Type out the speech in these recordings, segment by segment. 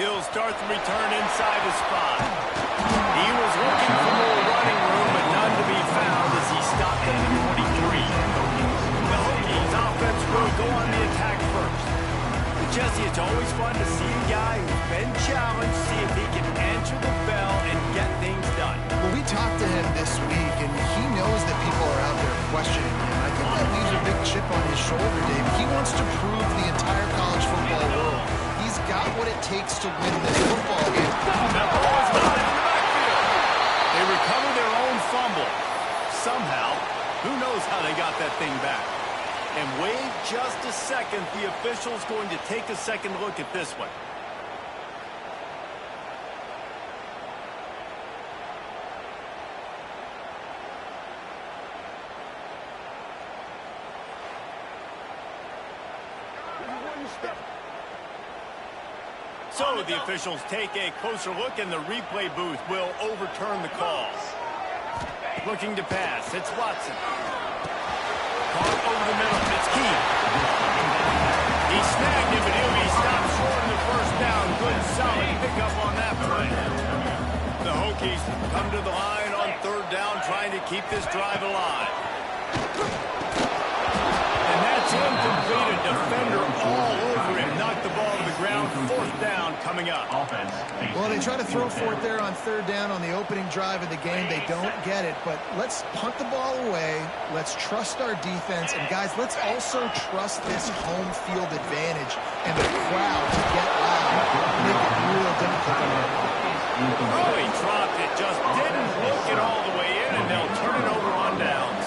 He'll start the return inside the spot. He was looking for more running room, but none to be found as he stopped at the 23. The Hokies offense will go on the attack first. But Jesse, it's always fun to see a guy who's been challenged, see if he can answer the bell and get things done. Well, we talked to him this week, and he knows that people are out there questioning him. I think that leaves a big chip on his shoulder, Dave. He wants to prove the entire college football world he's got what it takes to win this football game. That ball is not in the backfield. They recover their own fumble. Somehow, who knows how they got that thing back. And wait just a second, the official's going to take a second look at this one. So the officials take a closer look, and the replay booth will overturn the call. Looking to pass, it's Watson. Caught over the middle, it's Key. He snagged him, but he'll be stopped short of the first down. Good, solid pickup on that play. The Hokies come to the line on third down, trying to keep this drive alive. And that's incomplete. A defender all over him. Knocked the ball to the ground. Fourth down coming up. Well, they try to throw for it there on third down on the opening drive of the game. They don't get it, but let's punt the ball away. Let's trust our defense. And, guys, let's also trust this home field advantage and the crowd to get loud and make it real difficult on our opponents. Oh, he dropped it. Just didn't look it all the way in, and they'll turn it over on downs.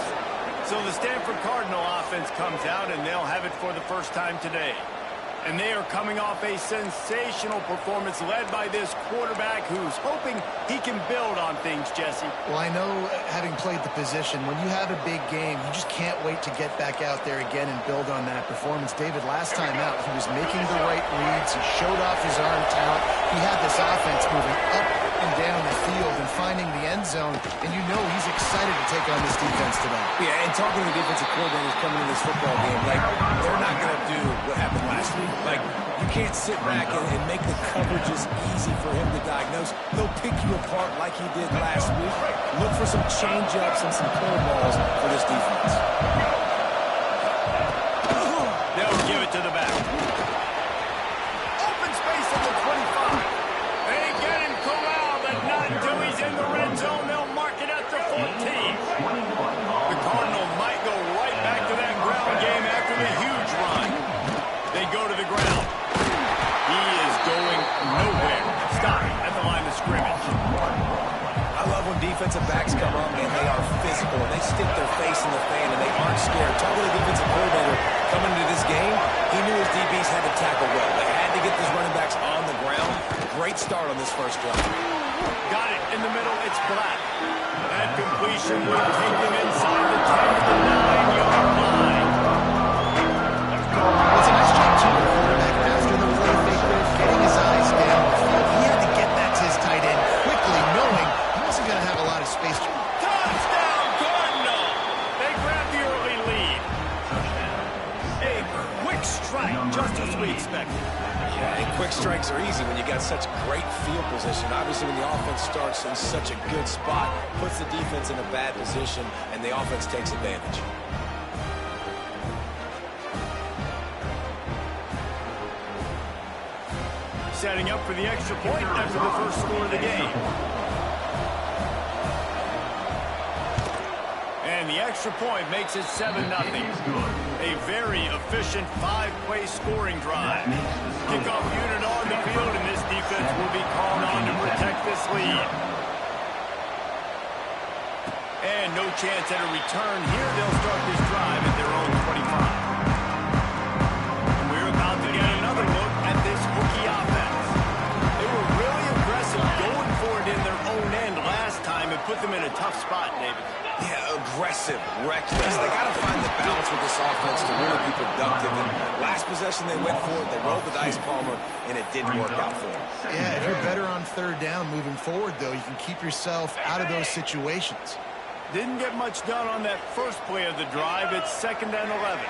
So the Stanford Cardinal offense comes out, and they'll have it for the first time today. And they are coming off a sensational performance led by this quarterback who's hoping he can build on things, Jesse. Well, I know, having played the position, when you have a big game, you just can't wait to get back out there again and build on that performance. David, last time out, he was making the right reads. He showed off his arm talent. He had this offense moving up and down the field and finding the end zone, and you know he's excited to take on this defense today. Yeah, and talking to the defensive coordinators coming into this football game, like, they're not going to do what happened last week. Like, you can't sit back and make the coverages easy for him to diagnose. He'll pick you apart like he did last week. Look for some change-ups and some pull balls for this defense. They'll give it to the back. Open space at the 25. They get him corralled, but not until he's in the red zone. They'll mark it at the 14. The Cardinals might go right back to that ground game after the huge run. They go to the ground. He is going nowhere. Stop at the line of scrimmage. I love when defensive backs come up and they are physical. They stick their face in the fan and they aren't scared. Talking to the defensive coordinator coming into this game, he knew his DBs had to tackle well. They had to get these running backs on the ground. Great start on this first drive. Got it in the middle. It's Black. That completion will take him inside the 10 to the 9-yard line. It's a nice job, too, the quarterback after the play fake there, getting his eyes down the field. He had to get that to his tight end quickly, knowing he wasn't going to have a lot of space. Touchdown, Cardinal! They grab the early lead. A quick strike, just as we expected. Yeah, and quick strikes are easy when you got such great field position. Obviously, when the offense starts in such a good spot, puts the defense in a bad position, and the offense takes advantage. Setting up for the extra point after the first score of the game. And the extra point makes it 7-0. A very efficient 5-play scoring drive. Kickoff unit on the field, and this defense will be called on to protect this lead. And no chance at a return here. They'll start this drive at their own 25. And we're about to get another look at this Hokie offense. They were really aggressive going for it in their own end last time and put them in a tough spot, David. Yeah, aggressive, reckless. They got to find the balance with this offense to really be productive. And last possession they went for it, they rolled the dice, Palmer, and it didn't work out for them. Yeah, if you're better on third down moving forward, though, you can keep yourself out of those situations. Didn't get much done on that first play of the drive. It's 2nd and 11.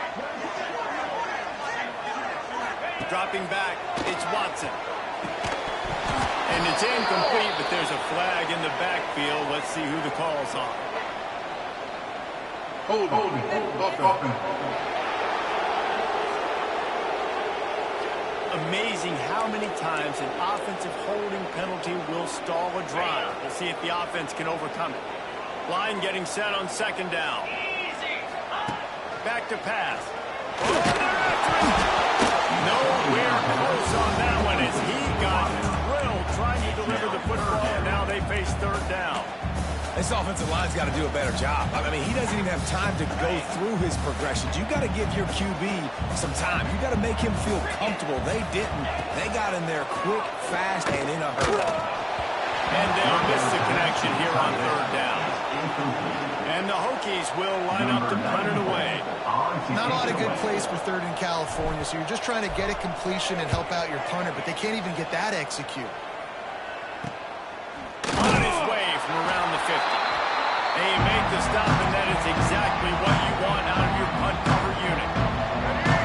Dropping back, it's Watson. It's incomplete, but there's a flag in the backfield. Let's see who the call's on. Amazing how many times an offensive holding penalty will stall a drive. We'll see if the offense can overcome it. Line getting set on second down. Back to pass. Nowhere close on that one as he got drilled trying to deliver the football, and now they face third down. This offensive line's got to do a better job. I mean, he doesn't even have time to go through his progressions. You got to give your QB some time. You got to make him feel comfortable. They didn't. They got in there quick, fast, and in a hurry. And they'll miss the connection here on third down. And the Hokies will line up to punt it away. Not a lot of good plays for third in California, so you're just trying to get a completion and help out your punter, but they can't even get that executed. On his way from around the 50. They make the stop, and that is exactly what you want out of your punt cover unit.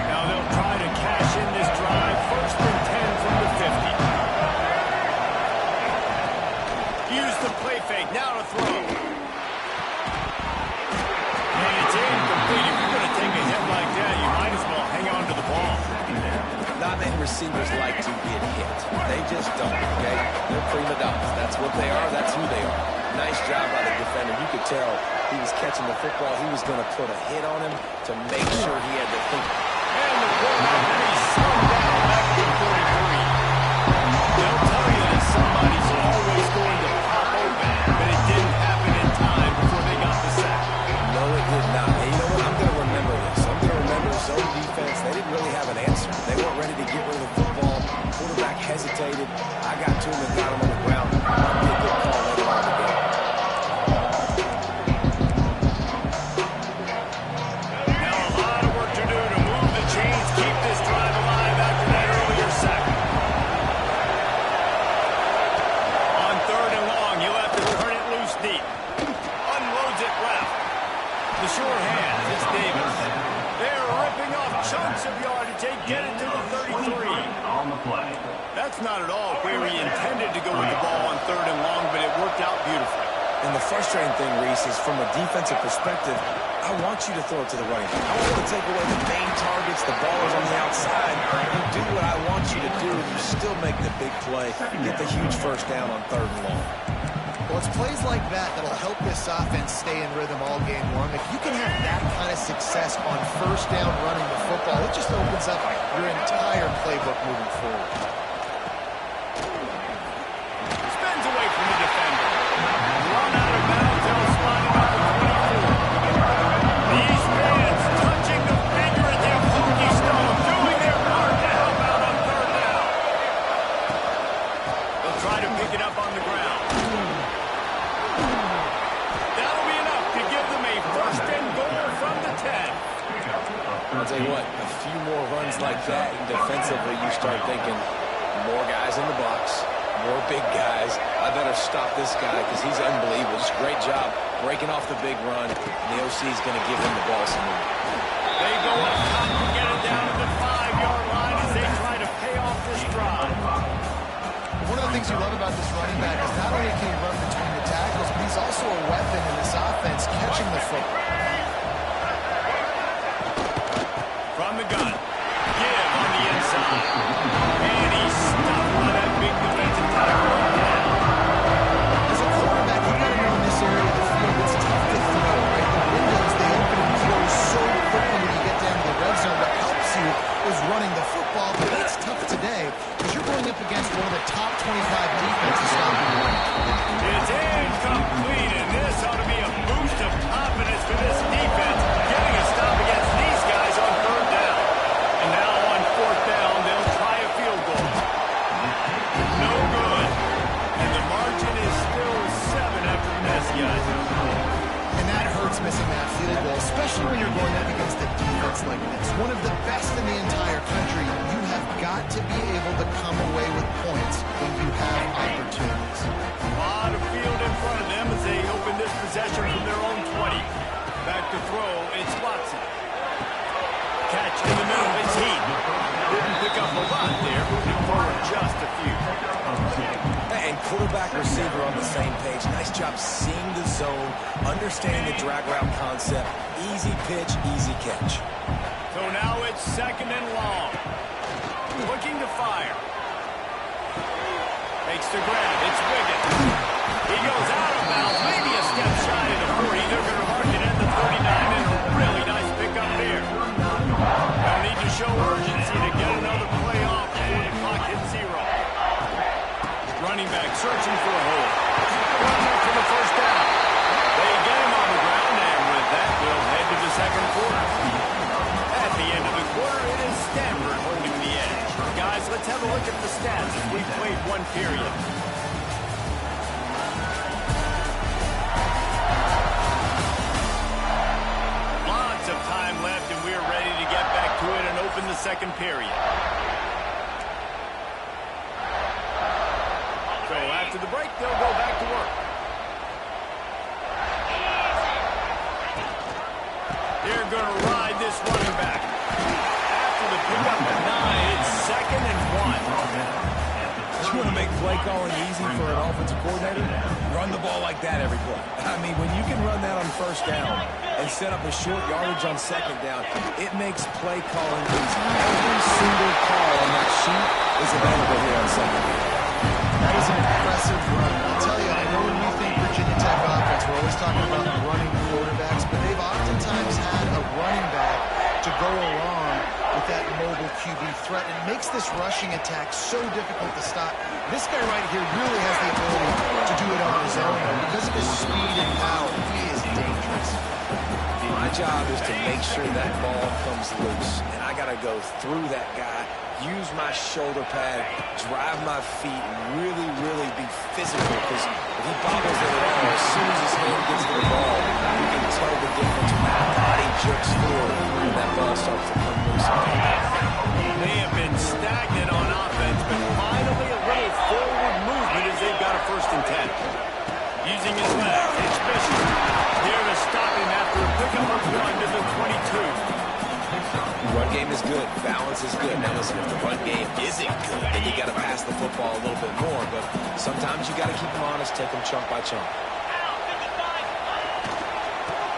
Now they'll try to cash in this drive. First and 10 from the 50. Use the play fake. Now to throw. And it's incomplete. If you're going to take a hit like that, you might as well hang on to the ball. Not many receivers like to get hit. They just don't, okay? They're prima donnas. That's what they are. That's who they are. Nice job by the defender. You could tell he was catching the football. He was going to put a hit on him to make sure he had to think. And the quarterback will be slowed down back to 43. They'll tell you that somebody's always going to pop open, but it didn't happen in time before they got the sack. No, it did not. And you know what? I'm going to remember this. I'm going to remember zone defense. They didn't really have an answer. They weren't ready to get rid of the football. Quarterback hesitated. I got to him and got him on the ground. Might be a good call later on in the game. Now a lot of work to do to move the chains, keep this drive alive after that earlier sack. On third and long, you'll have to turn it loose deep. Unloads it left. The sure hands, it's Davis. They're ripping off chunks of yardage. They get it to the 33. On the play. That's not at all where he intended to go with the ball on third and long, but it worked out beautifully. And the frustrating thing, Reese, is from a defensive perspective, I want you to throw it to the running back. I want you to take away the main targets, the ballers on the outside. You do what I want you to do, and you still make the big play. Get the huge first down on third and long. Well, it's plays like that that'll help this offense stay in rhythm all game long. If you can have that kind of success on first down running the football, it just opens up your entire playbook moving forward. Spins away from the defender. Run out of bounds. They'll slide it up to 24. These fans touching the finger at their Hokie Stone, doing their part to help out on third down. They'll try to pick it up on the ground. That'll be enough to give them a first and goal from the 10. I'll tell you what, a few more runs like that, and defensively you start thinking more guys in the box, more big guys. I better stop this guy because he's unbelievable. Just great job breaking off the big run, and the OC is going to give him the ball some more. They go up top and get it down to the 5-yard line as they try to pay off this drive. One of the things you love about this running back is not only can he run between the tackles, but he's also a weapon in this offense catching the football. From the gun. Give on the inside. And he's stopped by that big defensive tackle again. As a quarterback, you got to know in this area of the field, it's tough to throw, right? The windows, they open and close so quickly when you get down to the red zone. What helps you is running the football, but that's tough today because you're going up against one of the top 25 defenses stopping the run. It's incomplete, and this ought to be a boost of confidence for this defense, getting a stop against these guys on third down. And now on fourth down, they'll try a field goal. No good. And the margin is still 7 after the miss, guys. And that hurts missing that field goal, especially when you're going up against a defense like this. One of the best in the entire country. You have got to be able to come away with points when you have opportunities. A lot of field in front of them as they open this possession from their own 20. Back to throw, it's Watson. Catch in the middle, it's Heath. Didn't pick up a lot there, moving forward just a few. And receiver on the same page. Nice job seeing the zone, understanding the drag route concept. Easy pitch, easy catch. So now it's 2nd and long. Looking to fire. Makes the grab. It's Wiggins. He goes out of bounds. Maybe a step shy of the 40. They're going to mark it at the 39, and a really nice pickup there. They'll need to show urgency to get another play off before the clock hits 0. Running back searching for a hole. Running for the first down. They get him on the ground, and with that, we'll head to the 2nd quarter. At the end of the quarter, it is Stanford holding the edge. Guys, let's have a look at the stats as we played 1 period. Lots of time left, and we're ready to get back to it and open the 2nd period. So after the break, they'll go back to work. They're going to ride this running back. After the pickup at 9, it's 2nd and 1. You want to make play calling easy for an offensive coordinator? Run the ball like that every play. I mean, when you can run that on 1st down and set up a short yardage on 2nd down, it makes play calling easy. Every single call on that sheet is available here on 2nd down. That is an impressive run. I'll tell you, I know when we think Virginia Tech offense, we're always talking about running quarterbacks, but they've oftentimes had a running back to go along with that mobile QB threat. It makes this rushing attack so difficult to stop. This guy right here really has the ability to do it on his own. Because of his speed and power, he is dangerous. My job is to make sure that ball comes loose, and I got to go through that guy, use my shoulder pad, drive my feet, and really, really be physical, because if he bobbles it at all, as soon as his hand gets to the ball, you can tell the difference when that body jerks forward and that ball starts to come loose. They have been stagnant on offense, but finally a little forward movement as they've got a 1st and 10. Using his legs, it's Bishop. There to stop him after a pickup of 1 to the 22. Run game is good. Balance is good. Now listen, if the run game isn't good, then you got to pass the football a little bit more. But sometimes you got to keep them honest, take them chunk by chunk.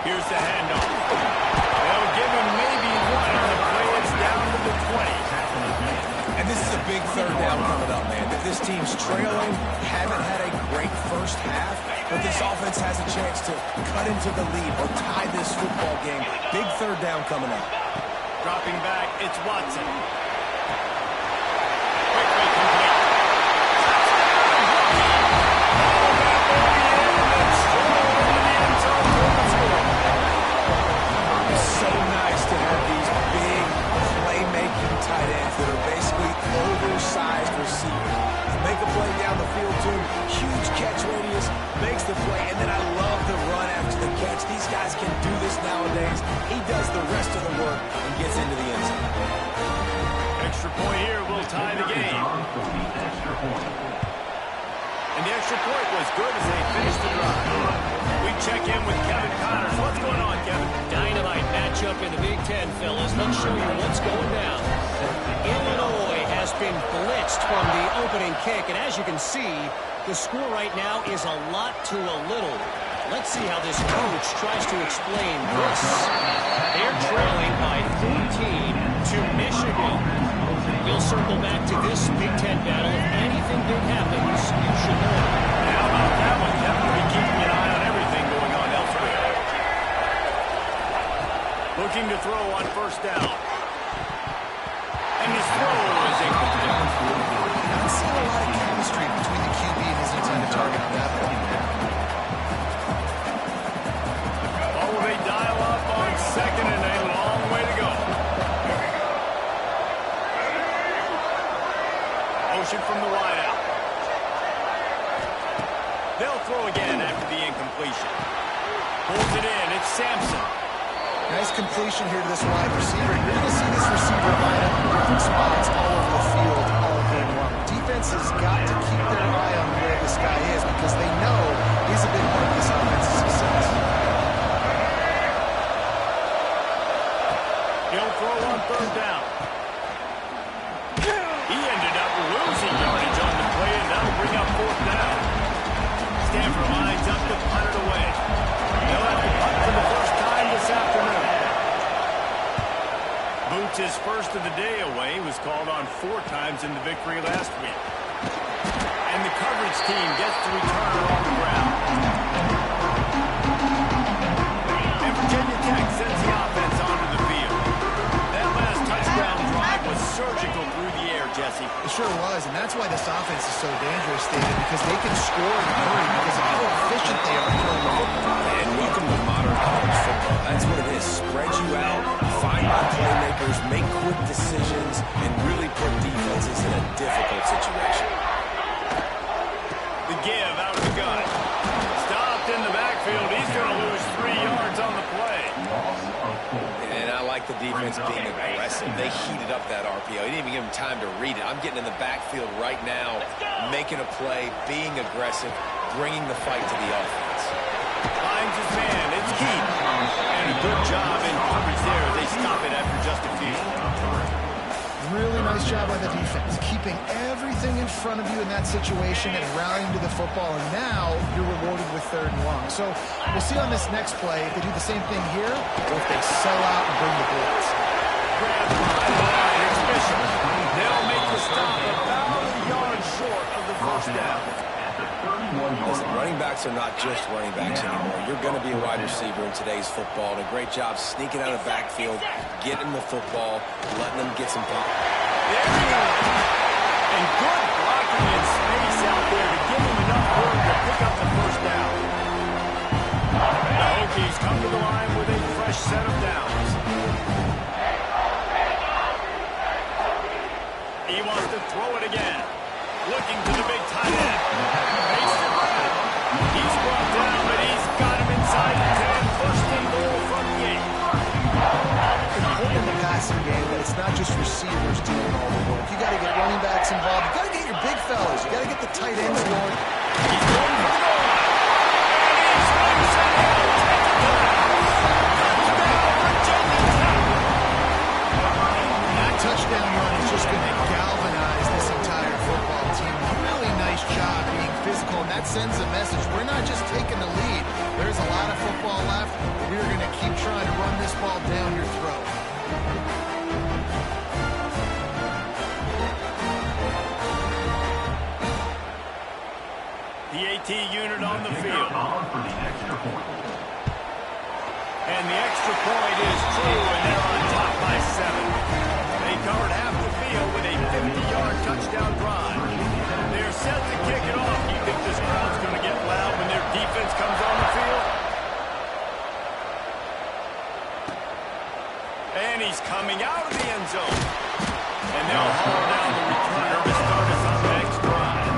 Here's the handoff. They'll give him maybe 1 on the play. It's down to the 20. And this is a big 3rd down coming up, man. This team's trailing, haven't had a great 1st half, but this offense has a chance to cut into the lead or tie this football game. Big 3rd down coming up. Dropping back, it's Watson. Quickly complete. Ball back over the end and strong into the end zone for the score. It's so nice to have these big playmaking tight ends that are basically oversized receivers. Make a play down the field to him, huge catch radius, makes the play, and then I love the run after the catch. These guys can do this nowadays. He does the rest of the work and gets into the end zone. Extra point here will tie the game. And the extra point was good as they finished the drive. We check in with Kevin Connors. What's going on, Kevin? Dynamite matchup in the Big Ten, fellas. Let's show you what's going down. Illinois has been blitzed from the opening kick, and as you can see, the score right now is a lot to a little. Let's see how this coach tries to explain this. They're trailing by 14 to Michigan. We'll circle back to this Big Ten battle. If anything big happens, you should know. How about that one, Kevin? We'll be keeping an eye on everything going on elsewhere. Looking to throw on 1st down. And his throw is incomplete. Not seeing a lot of chemistry between the QB and his intended target on that one. Oh, they dial up on 2nd and a long way to go. Motion from the wideout. They'll throw again after the incompletion. Pulls it in. It's Sampson. Nice completion here to this wide receiver. You're going to see this receiver line up in different spots all over the field all game long. Defense has got to keep their eye on where this guy is because they know he's a big part of this offense's success. He'll throw on 3rd down. He ended up losing yardage on the play, and that'll bring up 4th down. Gets his first of the day away. He was called on 4 times in the victory last week. And the coverage team gets the returner on the ground. And Virginia Tech sends the offense onto the field. That last touchdown drive was surgical through the air, Jesse. It sure was, and that's why this offense is so dangerous, David, because they can score in a hurry because of how efficient they are throwing the football. And welcome to modern college football. That's what it is. Spread you out, find my playmakers, make quick decisions, and really put defenses in a difficult situation. The give out of the gun. Stopped in the backfield. He's going to lose 3 yards on the play. And I like the defense being aggressive. They heated up that RPO. He didn't even give him time to read it. I'm getting in the backfield right now, making a play, being aggressive, bringing the fight to the offense. Finds his man. It's Keith. And a good job in coverage there. They stop it after just a few. Really nice job by the defense, keeping everything in front of you in that situation and rallying to the football, and now you're rewarded with 3rd and long. So we'll see on this next play if they do the same thing here or if they sell out and bring the blitz. Grabbed by the line. It's Bishop. They'll make the stop about a yard short of the first down. Listen, running backs are not just running backs anymore. You're going to be a wide receiver in today's football. And a great job sneaking out of the backfield, getting the football, letting them get some pop. There he is. And good blocking in space out there to give him enough room to pick up the first down. The Hokies come to the line with a fresh set of downs. He wants to throw it again. Looking to the big tight end. He's brought down, but he's got him inside the 10. First and goal from the 8. Important in the passing game that it's not just receivers doing all the work. You got to get running backs involved. You got to get your big fellas. You got to get the tight ends going. He's going for the goal line. And he's going to send it out. That touchdown run is just going to galvanize this entire football team. Really nice job being physical, and that sends a message. We're not just taking the lead. There's a lot of football left. We're going to keep trying to run this ball down your throat. The AT unit on the field. And the extra point is true, and they're on top by 7. They covered half the field with a 50-yard touchdown drive. They're set to kick it off. Do you think this crowd's going to get loud when their defense comes on the field? And he's coming out of the end zone. And they'll haul down the returner to start us on the next drive.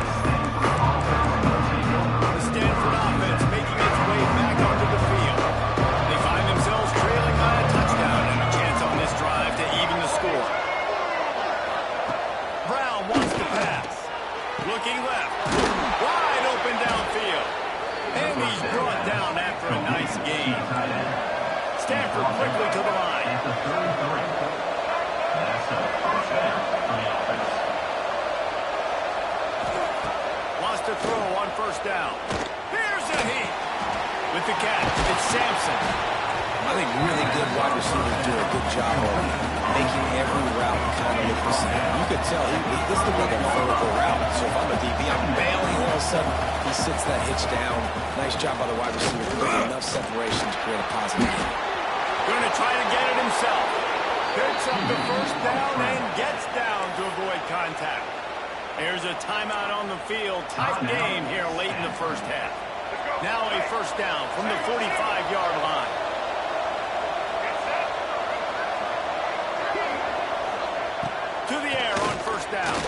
The Stanford offense making its way back onto the field. They find themselves trailing by a touchdown and a chance on this drive to even the score. Brown wants to pass. Looking left. Wide open downfield. And he's brought down after a nice gain. Stanford quickly to the line. Wants to throw on first down. Here's a heat. With the catch, it's Sampson. I think really good wide receivers do a good job of making every route kind of look the same. You could tell this looked like a vertical route. So if I'm a DB, I'm bailing, all of a sudden he sits that hitch down. Nice job by the wide receiver to create enough separation to create a positive game. Going to try to get it himself. Picks up the first down and gets down to avoid contact. Here's a timeout on the field. Tight game here late in the first half. Now a first down from the 45-yard line. To the air on first down.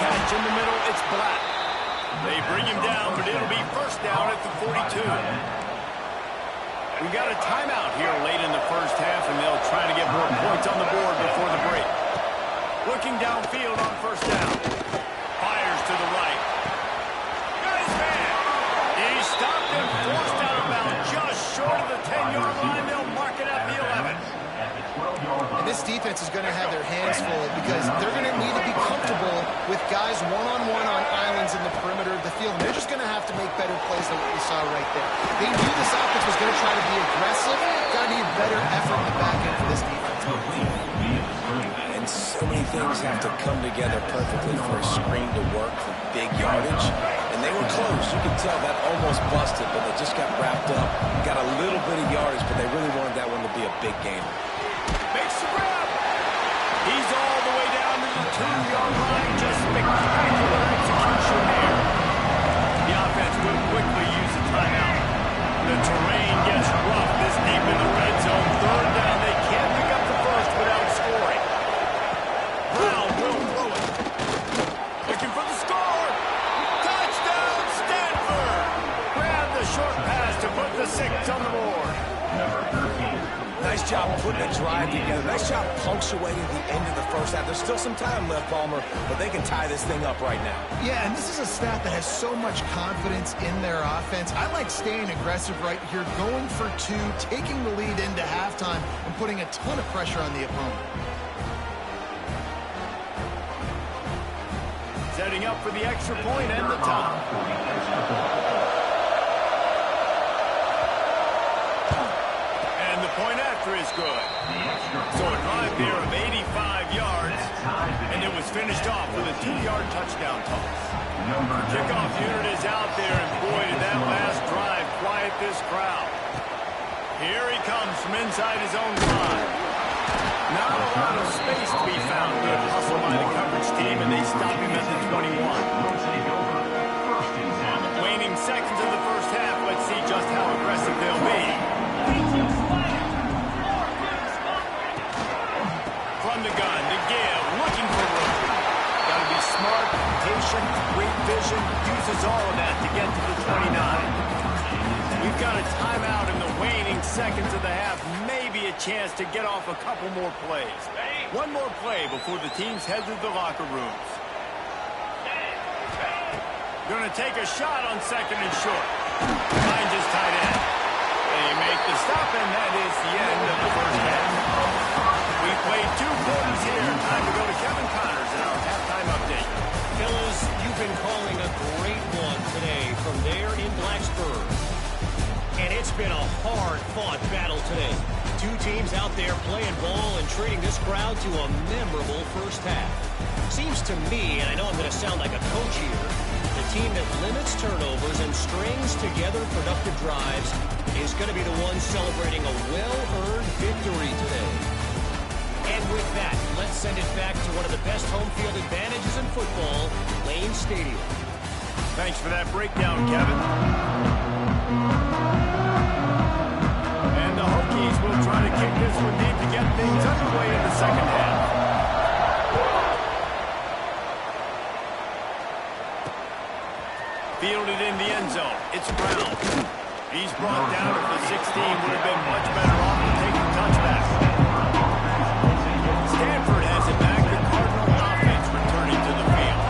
Catch in the middle, it's Black. They bring him down, but it'll be first down at the 42. We got a timeout here late in the first half, and they'll try to get more points on the board before the break. Looking downfield on first down. Fires to the right. Got his man. He stopped and forced out of bounds just short of the 10-yard line. They'll mark it at the 11. And this defense is going to have their hands full because they're going to need to be comfortable with guys one one-on-one on islands in the perimeter of the field, and they're just going to have to make better plays than what we saw right there. They knew this offense was going to try to be aggressive. Got to need better effort in the back end for this defense. And so many things have to come together perfectly for a screen to work for big yardage. And they were close. You can tell that almost busted, but they just got wrapped up. Got a little bit of yardage, but they really wanted that one to be a big game. Makes the grab. He's all the way down to the 2-yard line. Just spectacular execution there. The offense will quickly use a timeout. The terrain gets rough this deep in the red zone. Third down. They can't pick up the first without scoring. Brown will throw it. Looking for the score. Touchdown, Stanford. Grab the short pass to put the 6 on the board. Nice job putting a drive together. Nice job punctuating the end of the first half. There's still some time left, Palmer, but they can tie this thing up right now. Yeah, and this is a staff that has so much confidence in their offense. I like staying aggressive right here, going for 2, taking the lead into halftime, and putting a ton of pressure on the opponent. Setting up for the extra point and the top. And the point after is good. So a drive there of 85 yards, and it was finished off with a 2-yard touchdown toss. Kickoff unit is out there, and boy, did that last drive quiet this crowd. Here he comes from inside his own 5. Not a lot of space to be found. Good hustle by the coverage team, and they stop him at the 21. Waning seconds of the first half. Let's see just how aggressive they'll be. From the gun, to give, looking for room. Got to be smart, patient, great vision. Uses all of that to get to the 29. We've got a timeout in the waning seconds of the half. Maybe a chance to get off a couple more plays. One more play before the teams head to the locker rooms. Going to take a shot on 2nd and short. Finds his tight end. They make the stop, and that is the end of the first half. We played 2 quarters here. Time to go to Kevin Connors in our halftime update. Fellas, you've been calling a great one today from there in Blacksburg. And it's been a hard-fought battle today. 2 teams out there playing ball and treating this crowd to a memorable first half. Seems to me, and I know I'm going to sound like a coach here, the team that limits turnovers and strings together productive drives is going to be the one celebrating a well-earned victory today. And with that, let's send it back to one of the best home field advantages in football, Lane Stadium. Thanks for that breakdown, Kevin. And the Hokies will try to kick this one deep to get things underway in the second half. Fielded in the end zone. It's Brown. He's brought down at the 16. Would have been much better off to take the touchback. Stanford has it back. The Cardinal offense returning to the field.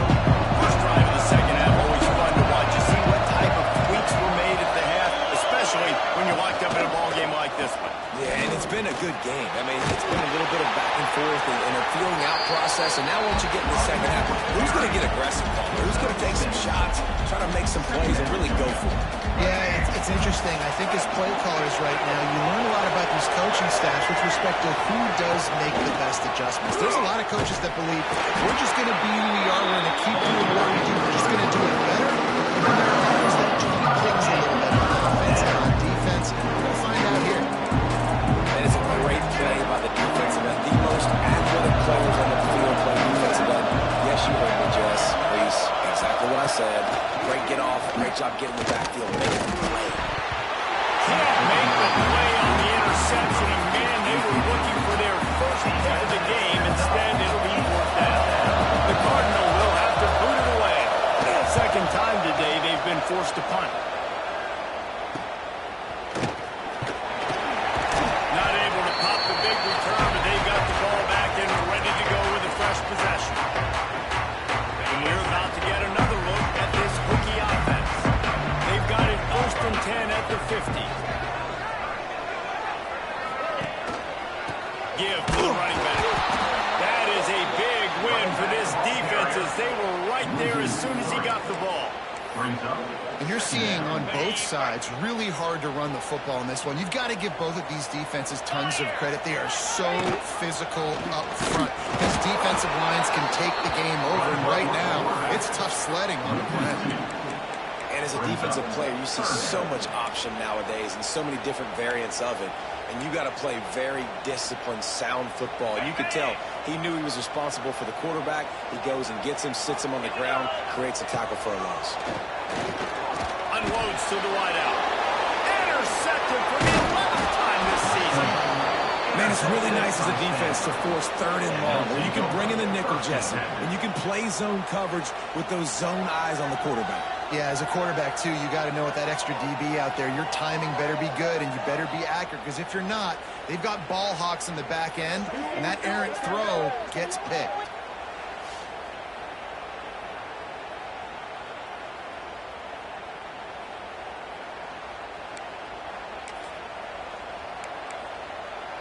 First drive of the second half, always fun to watch. You see what type of tweaks were made at the half, especially when you're locked up in a ball game like this one. Yeah, and it's been a good game. I mean, it's been a little bit of back and forth and a feeling out process. And now once you get in the second half, who's going to get aggressive, Paul? Who's going to take some shots, try to make some plays, and really go for it? Yeah, it's interesting. I think as play callers right now, you learn a lot about these coaching staffs with respect to who does make the best adjustments. There's a lot of coaches that believe we're just going to be who we are. We're going to keep doing what we do. We're just going to do it better. And then there are others that tweak things a little bit on offense and on defense. We're going to find out here. And it's a great play by the defensive end. The most athletic players on the field play defensive end. Yes, you heard me, Jess. Please, exactly what I said. Great get off. Great job getting the backfield. Make the play. Can't make the play on the interception. And man, they were looking for their first hit of the game. Instead, it'll be fourth down. The Cardinal will have to boot it away. Second time today they've been forced to punt. Not able to pop the big return, but they got the ball back and are ready to go with a fresh possession. And we're about to get another look at this Hokie offense. They've got it 1st and 10 at the 50. Give to the running back. That is a big win for this defense as they were right there as soon as he got the ball. And you're seeing on both sides really hard to run the football in this one. You've got to give both of these defenses tons of credit. They are so physical up front. These defensive lines can take the game over, and right now, it's tough sledding on the ground. And as a defensive player, you see so much option nowadays and so many different variants of it. And you got to play very disciplined, sound football. And you could tell he knew he was responsible for the quarterback. He goes and gets him, sits him on the ground, creates a tackle for a loss. Unloads to the wideout. Intercepted for the 11th time this season. Man, it's really nice as a defense to force 3rd and long, where you can bring in the nickel, Jesse, and you can play zone coverage with those zone eyes on the quarterback. Yeah, as a quarterback, too, you got to know with that extra DB out there, your timing better be good and you better be accurate, because if you're not, they've got ball hawks in the back end, and that errant throw gets picked.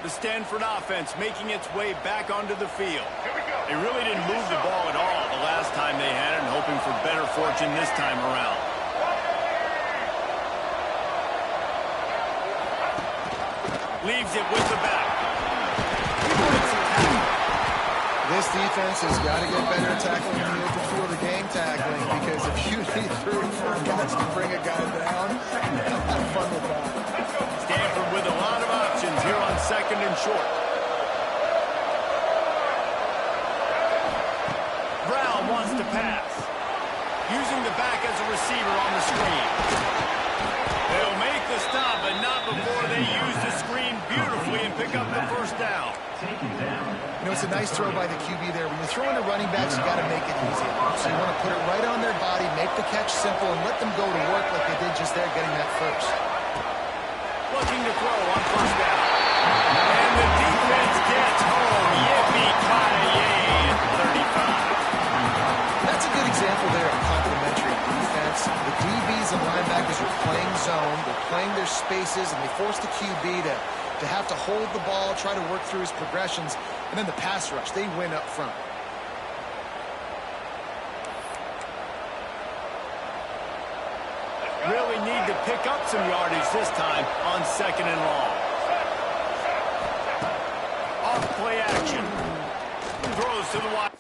The Stanford offense making its way back onto the field. They really didn't move the ball at all the last time they had it, and hoping for better fortune this time around. Leaves it with the back. This defense has got to get better at tackling the open field of game tackling, because if you need 3 or 4 guys to bring a guy down, have fun with that. Stanford with a lot of options here on 2nd and short. Brown wants to pass. Using the back as a receiver on the screen. They'll make the stop, but not before they use the screen beautifully and pick up the 1st down. You know, it's a nice throw by the QB there. When you're throwing to running backs, you got to make it easy. So you want to put it right on their body, make the catch simple, and let them go to work like they did just there, getting that first. Looking to throw on 1st down. And the defense gets home. Yippee-ki-yay at 35. That's a good example there of complementary defense. The DBs and linebackers are playing zone, they're playing their spaces, and they force the QB to have to hold the ball, try to work through his progressions, and then the pass rush, they win up front. Really need to pick up some yardage this time on 2nd and long. Off play action. Throws to the wide.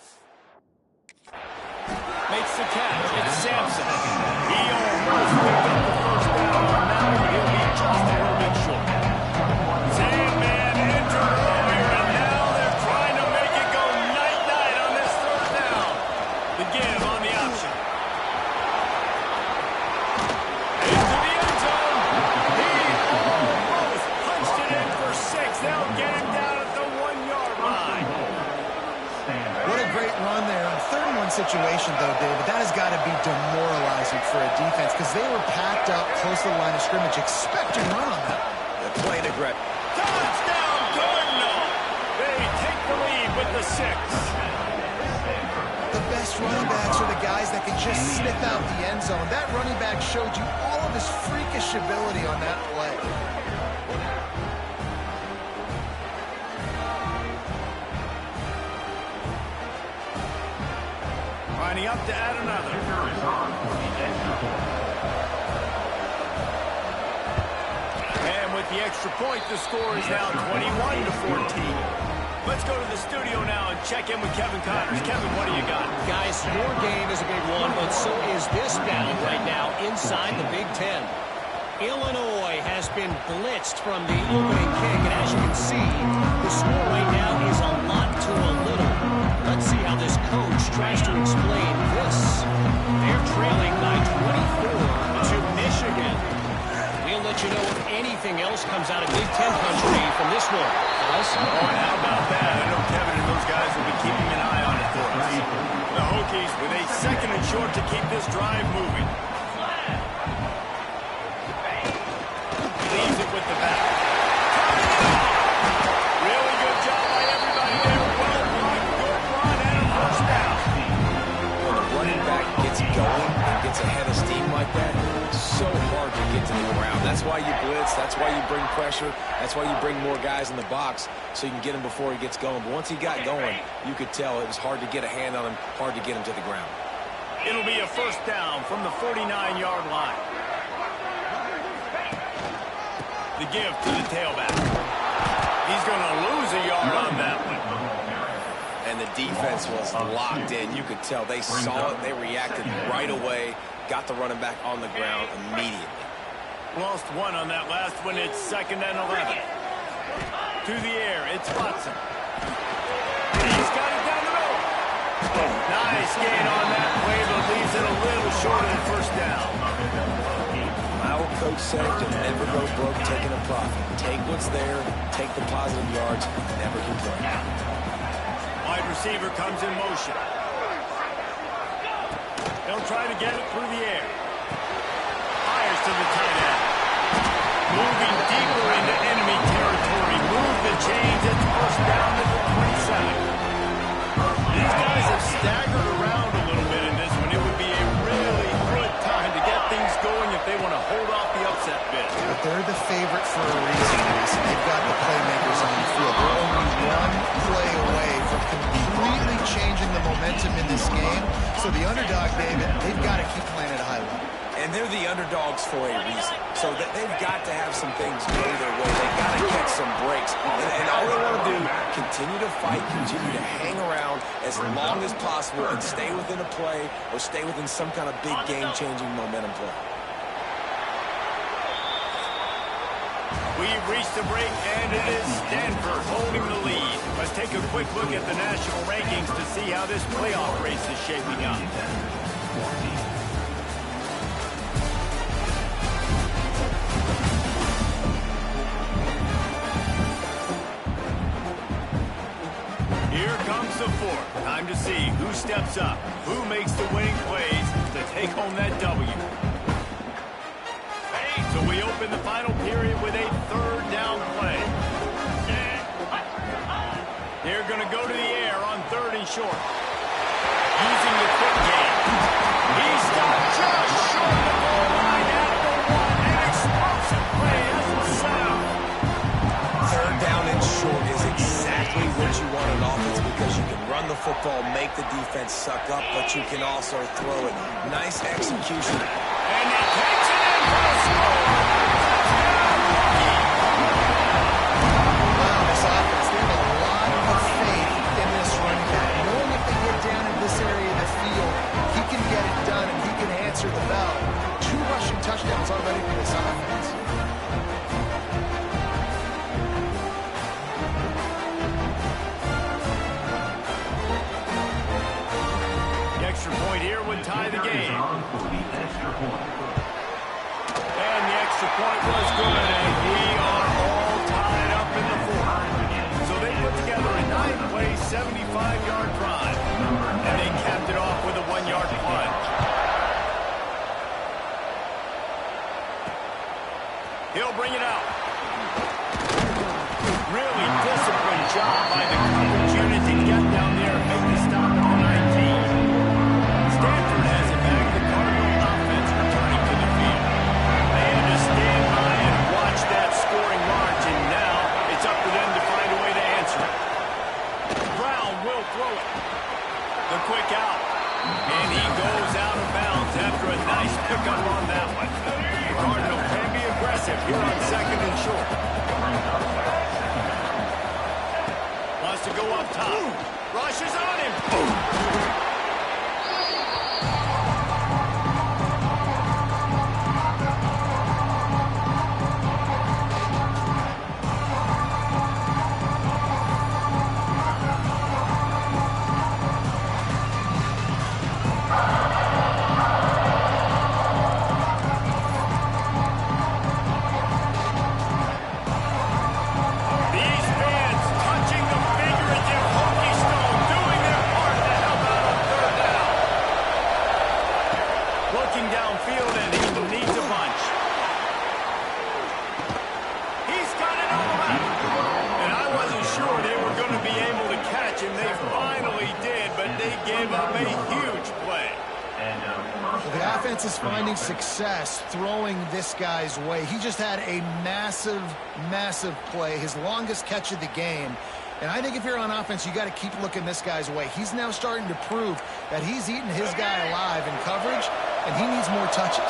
Makes the catch. It's Sampson. He almost picked up the 1st down on that one. He'll be just a little bit short. Sandman entered earlier, and now they're trying to make it go night-night on this 3rd down. The give on the option. Into the end zone. He almost punched it in for 6. They'll get him down at the 1-yard line. What a great run there. On 3rd and 1 situation, though, David, that has got to be demoralizing for a defense, because they were packed up close to the line of scrimmage, expecting run on that. They're playing aggressive. Touchdown, Cardinal! They take the lead with the 6. The best running backs are the guys that can just sniff out the end zone. That running back showed you all of his freakish ability on that play. Lining up to add another. And with the extra point, the score is now 21-14. Let's go to the studio now and check in with Kevin Connors. Kevin, what do you got? Guys, your game is a big one, but so is this battle right now inside the Big Ten. Illinois has been blitzed from the opening kick, and as you can see, the score right now is a lot to a little. Let's see how this coach tries to explain this. They're trailing by 24 to Michigan. We'll let you know if anything else comes out of Big Ten country from this one. Oh, and how about that? I know Kevin and those guys will be keeping an eye on it for us. The Hokies with a 2nd and short to keep this drive moving. Leaves it with the back. Really good job by everybody there. Well blocked, good run, and a 1st down. When a running back gets going and gets ahead of steam like that, it's so hard to get to the ground. That's why you blitz. That's why you bring pressure. That's why you bring more guys in the box so you can get him before he gets going. But once he got going, you could tell it was hard to get a hand on him, hard to get him to the ground. It'll be a first down from the 49-yard line. The give to the tailback. He's going to lose a yard on that one. And the defense was locked in. You could tell they saw it. They reacted right away. Got the running back on the ground immediately. Lost one on that last one. It's 2nd and 11. To the air, it's Watson. He's got it down the middle. Nice gain on that play, but leaves it a little short of the first down. My old coach said to never go broke taking a profit. Take what's there, take the positive yards, never complain. Wide receiver comes in motion. They'll try to get it through the air. Fires to the tight end. Moving deeper into enemy territory. Move the chains. It's first down to the 27. These guys have staggered around a little bit in this one. It would be a really good time to get things going if they want to hold off the upset bid. But they're the favorite for a reason. They've got the playmakers on the field. They're only one play away from completely changing the momentum in this game. So the underdog, David, they've got to keep playing at a high level. And they're the underdogs for a reason. So that they've got to have some things go their way. They've got to catch some breaks. And all they want to do, continue to fight, continue to hang around as long as possible and stay within a play or stay within some kind of big game-changing momentum play. We've reached the break, and it is Stanford holding the lead. Let's take a quick look at the national rankings to see how this playoff race is shaping up. Here comes the fourth. Time to see who steps up, who makes the winning plays to take home that W. So we open the final period with a 3rd down play. They're going to go to the air on 3rd and short. Using the quick game. He stopped just short of the goal line at the 1. An explosive play as the sound. 3rd down and short is exactly what you want in offense because you can run the football, make the defense suck up, but you can also throw it. Nice execution. And he takes it in for a score. Wow, this offense, they have a lot of faith in this running back. Knowing if they get down in this area of the field, he can get it done and he can answer the bell. 2 rushing touchdowns already for this offense. The extra point here would tie the game. And the extra point was good, and we are all tied up in the 4th. So they put together a 9-play, 75-yard drive, and they capped it off with a 1-yard plunge. He'll bring it out. Really disciplined job by the coverage unit to get down there and make the stop at the 19. Stanford has it back. The Cardinal offense returning to the field. They had to stand by and watch that scoring march, and now it's up to them to find a way to answer it. Brown will throw it. The quick out. And he goes out of bounds after a nice pickup on that one. The Cardinal can be aggressive here on 2nd and short. Wants to go up top. Rushes on him. These fans touching the figurative hockey stone, doing their part to help out on 3rd down. Looking downfield, and he needs a bunch. He's got it all out. And I wasn't sure they were going to be able to catch him. They finally did, but they gave up a huge play. The offense is finding success throwing this guy's way. He just had a massive, massive play, his longest catch of the game. And I think if you're on offense, you got to keep looking this guy's way. He's now starting to prove that he's eating his guy alive in coverage, and he needs more touches.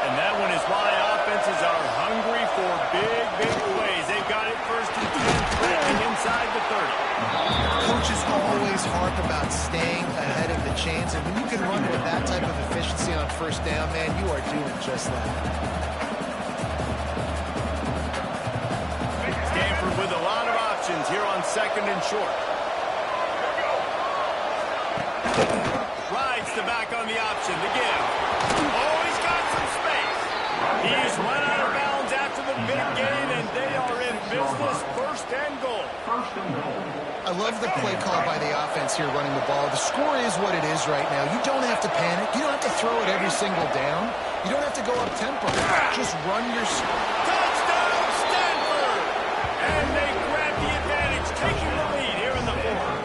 And that one is why offenses are hungry for big, big plays. They've got it first and 10, threatening inside the 30. Coaches always harp about staying ahead of the chains, and when you can run with that type of efficiency on first down, man, you are doing just that. Stanford with a lot of options here on second and short. Rides the back on the option. The give. Oh, he's got some space. He's run out of bounds after the big gain, and they are in business. First and goal. I love the play call by the offense here running the ball. The score is what it is right now. You don't have to panic. You don't have to throw it every single down. You don't have to go up tempo. Just run your... Touchdown, Stanford! And they grab the advantage, taking the lead here in the fourth.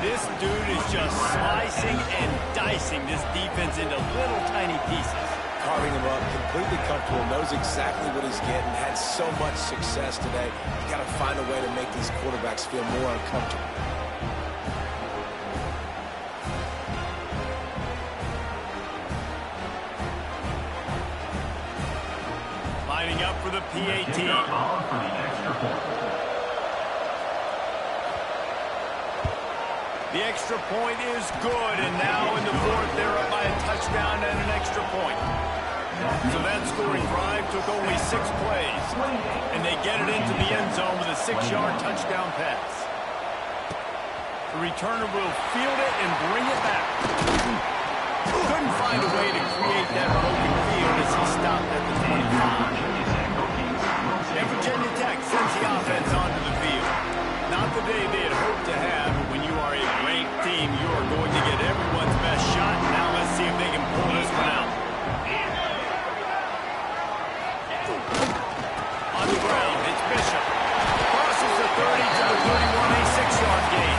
This dude is just slicing and dicing this defense into little tiny pieces. Carving him up, completely comfortable, knows exactly what he's getting, had so much success today. You got to find a way to make these quarterbacks feel more uncomfortable. Lining up for the PAT. The extra point is good, and now in the fourth, they're up by a touchdown and an extra point. So that scoring drive took only 6 plays, and they get it into the end zone with a 6-yard touchdown pass. The returner will field it and bring it back. Couldn't find a way to create that broken field as he stopped at the 25. And Virginia Tech sends the offense onto the field. Not the day they had hoped to have, but when you are a ranked team, you are going to get everyone's best shot. Now let's see if they can pull this one out. On the ground, it's Bishop. Crosses the 30 to the 31, a 6-yard gain.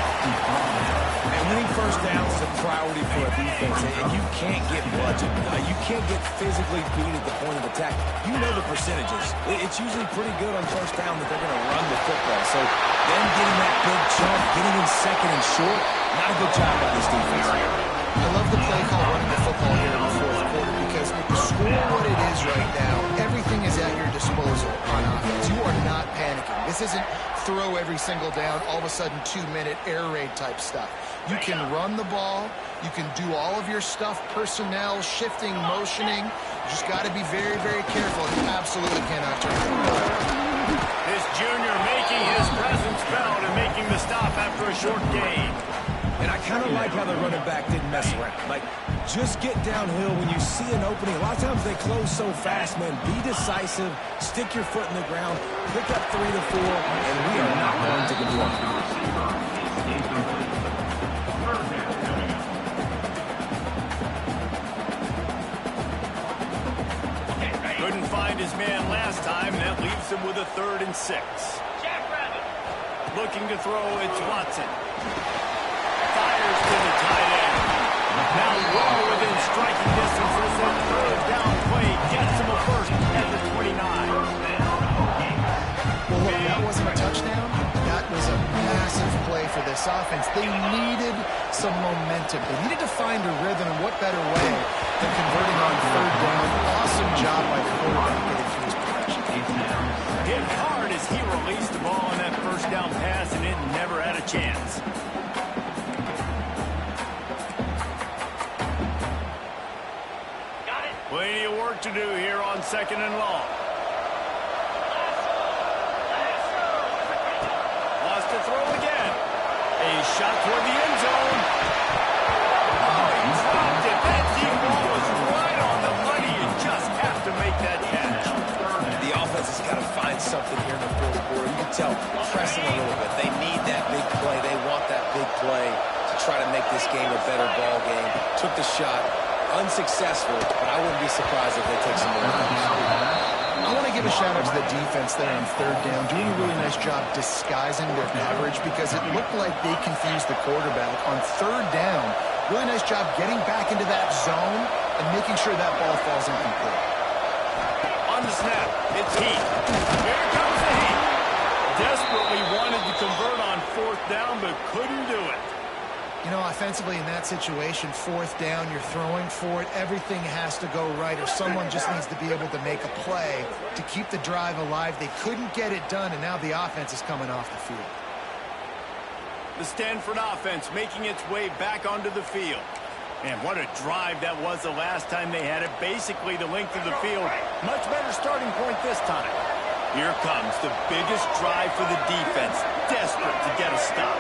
And winning first downs is a priority for a defense, and you can't get budget. You can't get physically beat at the point of attack. You know the percentages. It's usually pretty good on first down that they're going to run the football. So them getting that big jump, getting in second and short, not a good job by this defense. I love the play call running the football here in the fourth quarter because with the score what it is right now, everything is at your disposal on offense. You are not panicking. This isn't throw every single down, all of a sudden 2-minute air raid type stuff. You can run the ball. You can do all of your stuff, personnel, shifting, motioning. You just got to be very, very careful. You absolutely cannot turn it over. This junior making his presence felt and making the stop after a short gain. And I kind of like how the running back didn't mess around. Like, just get downhill when you see an opening. A lot of times they close so fast, man. Be decisive, stick your foot in the ground, pick up 3 to 4, and we are not going to conform. Couldn't find his man last time. That leaves him with a 3rd and 6. Looking to throw, it's Watson. Fires to the tight end. Now well within striking distance as that 3rd down play gets him a first at the 29. Well, look, that wasn't a touchdown. That was a massive play for this offense. They needed some momentum. They needed to find a rhythm, and what better way than converting on 3rd down. Awesome job by the quarterback getting through his protection. Hit hard as he released the ball on that 1st down pass, and it never had a chance. Plenty of work to do here on 2nd and long. Lost to throw again. A shot toward the end zone. Oh, he dropped it. That deep ball was right on the money. You just have to make that catch. The offense has got to find something here in the fourth quarter. You can tell, pressing a little bit. They need that big play. They want that big play to try to make this game a better ball game. Took the shot. Unsuccessful, but I wouldn't be surprised if they take some more. I want to give a shout out to the defense there on 3rd down, doing a really nice job disguising their coverage because it looked like they confused the quarterback on 3rd down. Really nice job getting back into that zone and making sure that ball falls incomplete. On the snap, it's Heath. Here comes the Heath. desperately wanted to convert on 4th down, but couldn't do it. You know, offensively in that situation, 4th down, you're throwing for it. Everything has to go right, or someone just needs to be able to make a play to keep the drive alive. They couldn't get it done, and now the offense is coming off the field. The Stanford offense making its way back onto the field. And what a drive that was the last time they had it. Basically the length of the field. Much better starting point this time. Here comes the biggest drive for the defense. Desperate to get a stop.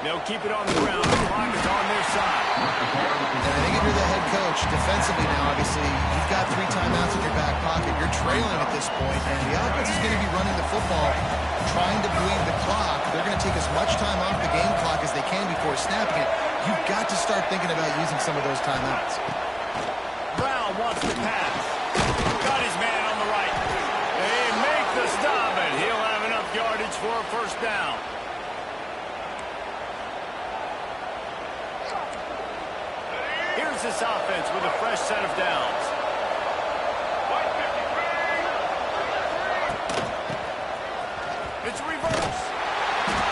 They'll keep it on the ground. The clock is on their side. And I think if you're the head coach, defensively now, obviously, you've got 3 timeouts in your back pocket. You're trailing at this point, and the offense is going to be running the football, trying to bleed the clock. They're going to take as much time off the game clock as they can before snapping it. You've got to start thinking about using some of those timeouts. Brown wants to pass. Got his man on the right. They make the stop, and he'll have enough yardage for a 1st down. Here's this offense with a fresh set of downs. It's reverse.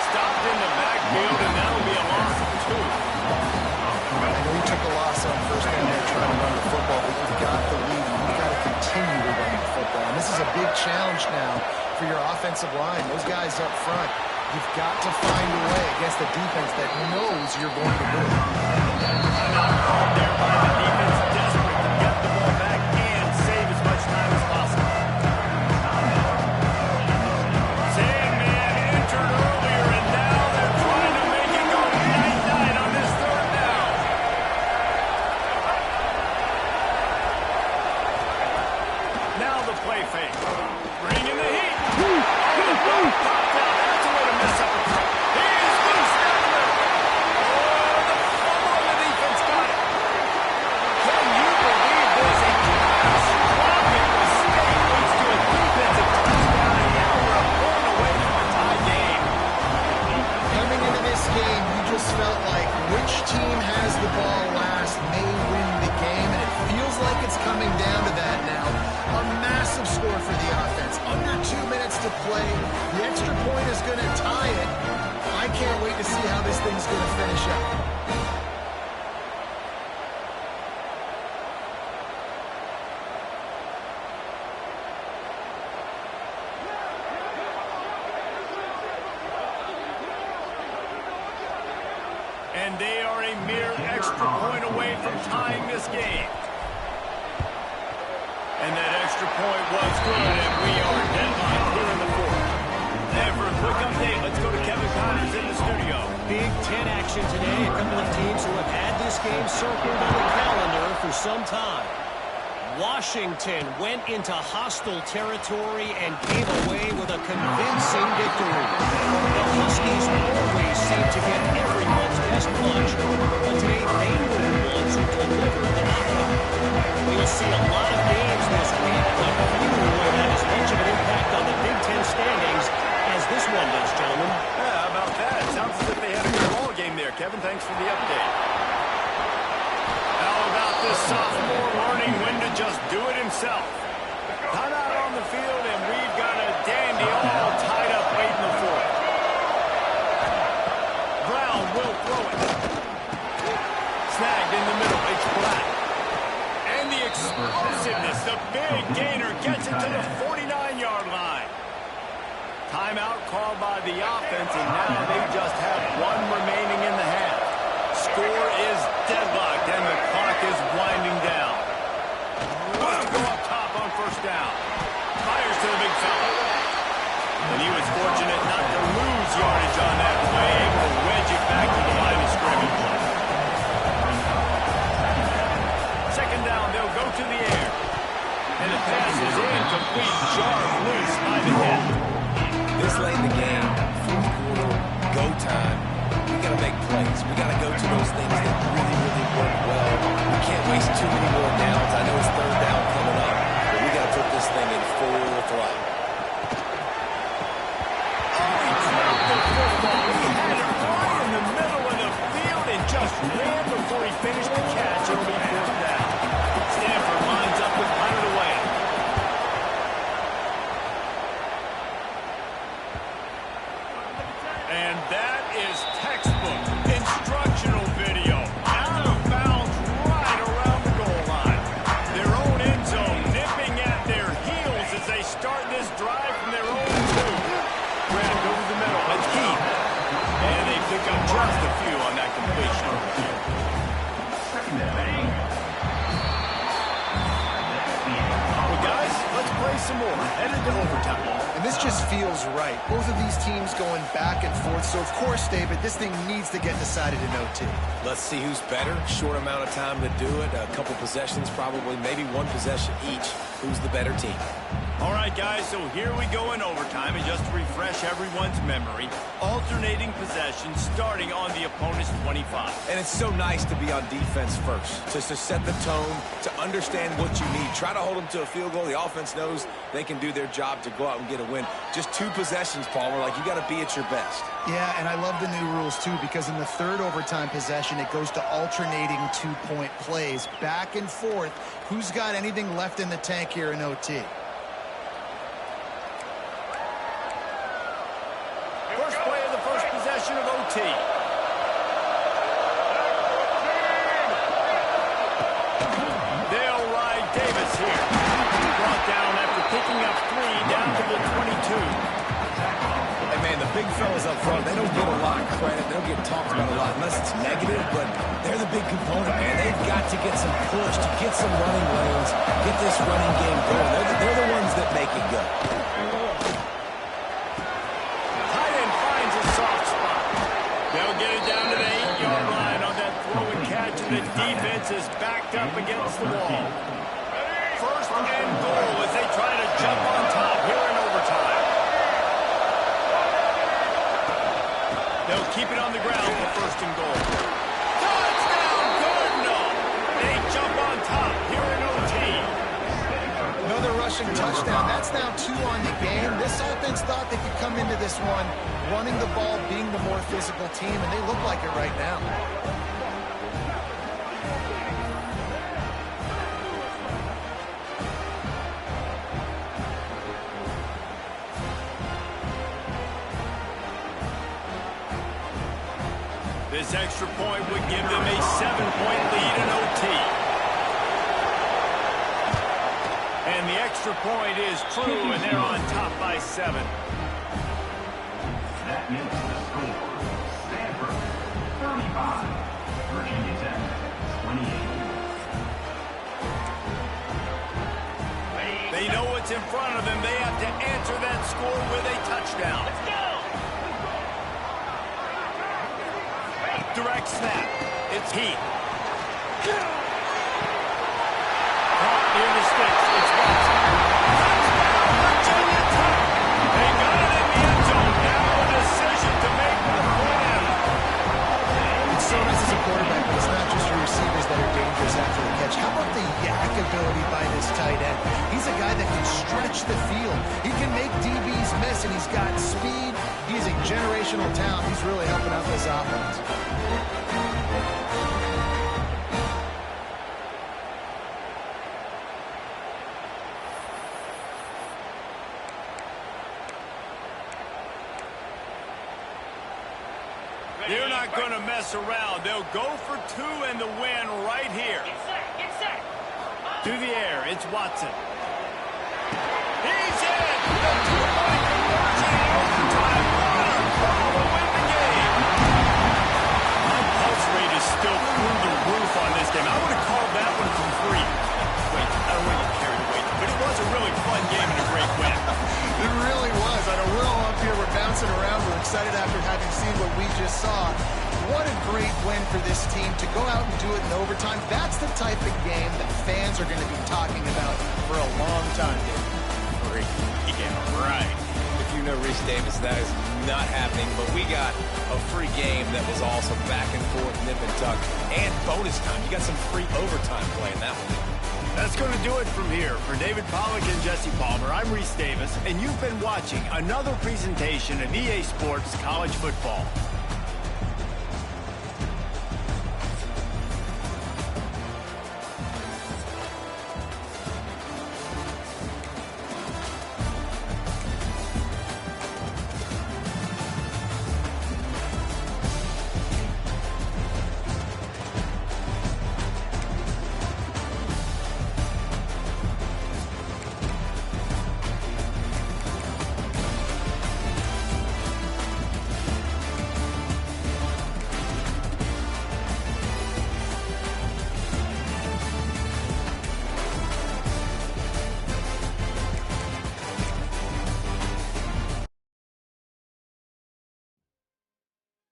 Stopped in the backfield, and that'll be a loss of 2. I know you took a loss on 1st down there trying to run the football, but you've got the lead. You've got to continue to run the football. And this is a big challenge now for your offensive line. Those guys up front, you've got to find a way against a defense that knows you're going to win. Called there by the defense, desperate to get the ball back and save as much time as possible. Sandman entered earlier, and now they're trying to make it go night-night on this 3rd down. Now the play fake. Bringing the heat. Oh, the ball popped out. That's a way to mess up a throw. Here's the snapper. Oh, the fumble on the defense got it. Can you believe this? A catastrophic mistake leads to a defensive touchdown, and now we're a point away from a tie game. Coming into this game, you just felt like which team has the ball last may win the game, and it feels like it's coming down to that now. A massive score for the offense. Under 2 minutes to play. The extra point is going to tie it. I can't wait to see how this thing's going to finish up. And they are a mere extra point away from tying this game. And that extra point was good, and we are deadlocked here in the 4th. And for a quick update, let's go to Kevin Connors in the studio. Big 10 action today. A couple of teams who have had this game circled on the calendar for some time. Washington went into hostile territory and came away with a convincing victory. The Huskies always seem to get everyone's best punch, but today they were the ones who delivered the knockout. We'll see a lot of games this week, but few will have as much of an impact on the Big Ten standings as this one does, gentlemen. Yeah, how about that? Sounds as if they had a good ball game there. Kevin, thanks for the update. How about this sophomore learning when to just do it himself? Cut out on the field, and we've got a dandy all tied up late in the 4th. Brown will throw it. Snagged in the middle. It's Black. And the explosiveness, the big gainer gets it to the 49-yard line. Timeout called by the offense, and now they just have 1 remaining in the half. Score is deadlocked, and the clock is winding down. Wants to go up top on 1st down. Fires to the big fella. And he was fortunate not to lose yardage on that play, able to wedge it back to the line of scrimmage. 2nd down, they'll go to the air. And the pass is incomplete. Jarred loose by the head. This late in the game, 4th quarter, go time. We got to make plays. We got to go to those things that really, really work well. We can't waste too many more downs. I know it's 3rd down coming up, but we got to put this thing in full throttle. Oh, he dropped the football. He had it right in the middle of the field and just ran before he finished the catch. It'll be 4th down. Stanford lines up with punt it away. play some more, headed to overtime. And this just feels right. Both of these teams going back and forth. So, of course, David, this thing needs to get decided in OT. Let's see who's better. Short amount of time to do it. A couple possessions, probably maybe one possession each. Who's the better team? All right, guys, so here we go in overtime. And just to refresh everyone's memory, alternating possessions starting on the opponent's 25. And it's so nice to be on defense first, just to set the tone, to understand what you need. Try to hold them to a field goal. The offense knows they can do their job to go out and get a win. Just 2 possessions, Palmer, like you got to be at your best. Yeah, and I love the new rules, too, because in the third overtime possession, it goes to alternating 2-point plays, back and forth. Who's got anything left in the tank here in OT? First play of the first possession of OT. They'll ride Davis here. Brought down after picking up 3 down to the 22. Hey, man, the big fellas up front, they don't get a lot of credit. They don't get talked about a lot unless it's negative, but they're the big component, man. They've got to get some push, to get some running lanes, get this running game going. They're the ones that make it go. Tight end finds a soft spot. They'll get it down to the 8-yard line on that throw and catch, and the defense is backed up against the wall. First and goal as they try to jump on top here in overtime. They'll keep it on the ground for first and goal. Touchdown, Cardinal! They jump on top here in OT. Another rushing touchdown. That's now 2 on the game. This offense thought they could come into this one running the ball, being the more physical team, and they look like it right now. This extra point would give them a 7-point lead in OT. And the extra point is true, and they're on top by 7. That makes the score. Stanford, 35. Virginia Tech, 28. They know what's in front of them. They have to answer that score with a touchdown. Let's go! Direct snap. It's Heath. Caught near the sticks. It's Watson. Touchdown, Virginia Tech. They got it in the end zone. Now a decision to make with the point. It's so nice as a quarterback, but it's not just your receivers that are dangerous after the catch. How about the yak ability by this tight end? He's a guy that can stretch the field. He can make DBs miss, and he's got speed. He's a generational talent. He's really helping out this offense. They're not going to mess around. They'll go for 2 and the win right here. Get set. Through the air, it's Watson. He's in! The 2-point conversion in overtime. What a call to win the game! My pulse rate is still through the roof on this game. I would have called that one from 3. Wait, I don't want to get carried away, but it was a really fun game and a great win. It really was. I know we're all up here, we're bouncing around, we're excited after having seen what we just saw. What a great win for this team to go out and do it in overtime. That's the type of game that fans are going to be talking about for a long time, Dave. Yeah, right. If you know Reese Davis, that is not happening, but we got a free game that was also back and forth, nip and tuck, and bonus time. You got some free overtime play in that one. That's going to do it from here. For David Pollack and Jesse Palmer, I'm Reese Davis, and you've been watching another presentation of EA Sports College Football.